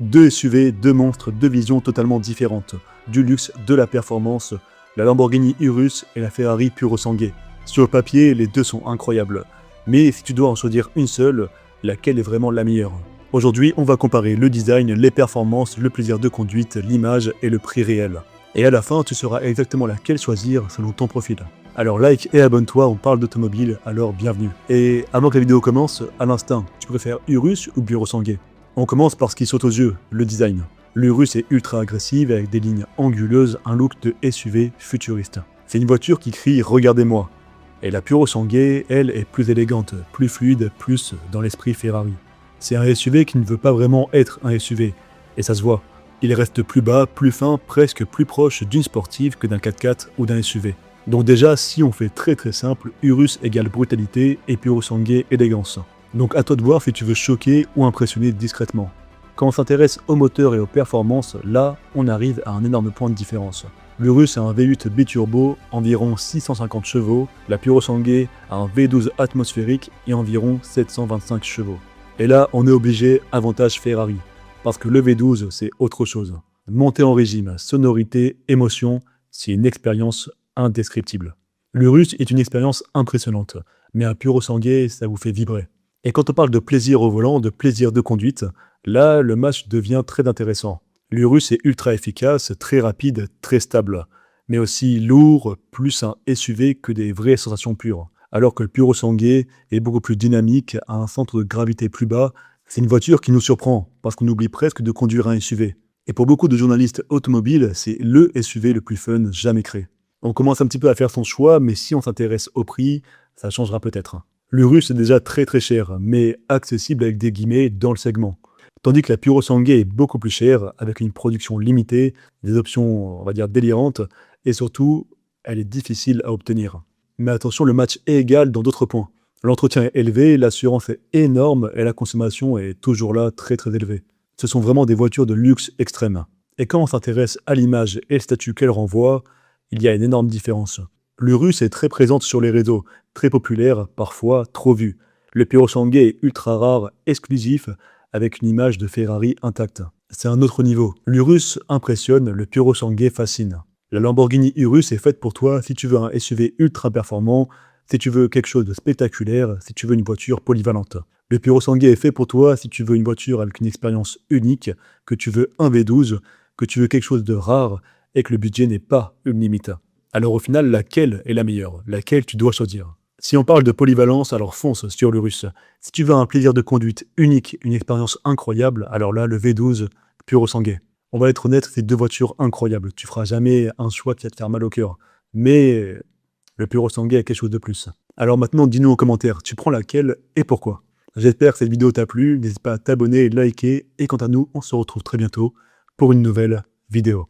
Deux SUV, deux monstres, deux visions totalement différentes. Du luxe, de la performance, la Lamborghini Urus et la Ferrari Purosangue. Sur le papier, les deux sont incroyables. Mais si tu dois en choisir une seule, laquelle est vraiment la meilleure? Aujourd'hui, on va comparer le design, les performances, le plaisir de conduite, l'image et le prix réel. Et à la fin, tu sauras exactement laquelle choisir selon ton profil. Alors like et abonne-toi, on parle d'automobile, alors bienvenue. Et avant que la vidéo commence, à l'instinct, tu préfères Urus ou Purosangue? On commence par ce qui saute aux yeux, le design. L'Urus est ultra agressive avec des lignes anguleuses, un look de SUV futuriste. C'est une voiture qui crie « Regardez-moi ». Et la Purosangue, elle, est plus élégante, plus fluide, plus dans l'esprit Ferrari. C'est un SUV qui ne veut pas vraiment être un SUV, et ça se voit. Il reste plus bas, plus fin, presque plus proche d'une sportive que d'un 4x4 ou d'un SUV. Donc déjà, si on fait très simple, Urus égale brutalité et Purosangue élégance. Donc à toi de voir si tu veux choquer ou impressionner discrètement. Quand on s'intéresse au moteur et aux performances, là, on arrive à un énorme point de différence. L'Urus a un V8 biturbo, environ 650 chevaux, la Purosangue a un V12 atmosphérique et environ 725 chevaux. Et là, on est obligé avantage Ferrari, parce que le V12, c'est autre chose. Montée en régime, sonorité, émotion, c'est une expérience indescriptible. L'Urus est une expérience impressionnante, mais un Purosangue, ça vous fait vibrer. Et quand on parle de plaisir au volant, de plaisir de conduite, là, le match devient très intéressant. L'Urus est ultra efficace, très rapide, très stable, mais aussi lourd, plus un SUV que des vraies sensations pures. Alors que le Purosangue est beaucoup plus dynamique, a un centre de gravité plus bas, c'est une voiture qui nous surprend, parce qu'on oublie presque de conduire un SUV. Et pour beaucoup de journalistes automobiles, c'est le SUV le plus fun jamais créé. On commence un petit peu à faire son choix, mais si on s'intéresse au prix, ça changera peut-être. L'Urus est déjà très cher, mais accessible avec des guillemets dans le segment. Tandis que la Purosangue est beaucoup plus chère, avec une production limitée, des options, on va dire, délirantes, et surtout, elle est difficile à obtenir. Mais attention, le match est égal dans d'autres points. L'entretien est élevé, l'assurance est énorme, et la consommation est toujours là, très élevée. Ce sont vraiment des voitures de luxe extrême. Et quand on s'intéresse à l'image et le statut qu'elle renvoie, il y a une énorme différence. L'Urus est très présente sur les réseaux, très populaire, parfois trop vue. Le Purosangue est ultra rare, exclusif, avec une image de Ferrari intacte. C'est un autre niveau. L'Urus impressionne, le Purosangue fascine. La Lamborghini Urus est faite pour toi si tu veux un SUV ultra performant, si tu veux quelque chose de spectaculaire, si tu veux une voiture polyvalente. Le Purosangue est fait pour toi si tu veux une voiture avec une expérience unique, que tu veux un V12, que tu veux quelque chose de rare et que le budget n'est pas une limite. Alors au final, laquelle est la meilleure? Laquelle tu dois choisir? Si on parle de polyvalence, alors fonce sur l'Urus. Si tu veux un plaisir de conduite unique, une expérience incroyable, alors là, le V12 Purosangue. On va être honnête, c'est deux voitures incroyables. Tu feras jamais un choix qui va te faire mal au cœur. Mais le Purosangue a quelque chose de plus. Alors maintenant, dis-nous en commentaire, tu prends laquelle et pourquoi? J'espère que cette vidéo t'a plu. N'hésite pas à t'abonner, liker. Et quant à nous, on se retrouve très bientôt pour une nouvelle vidéo.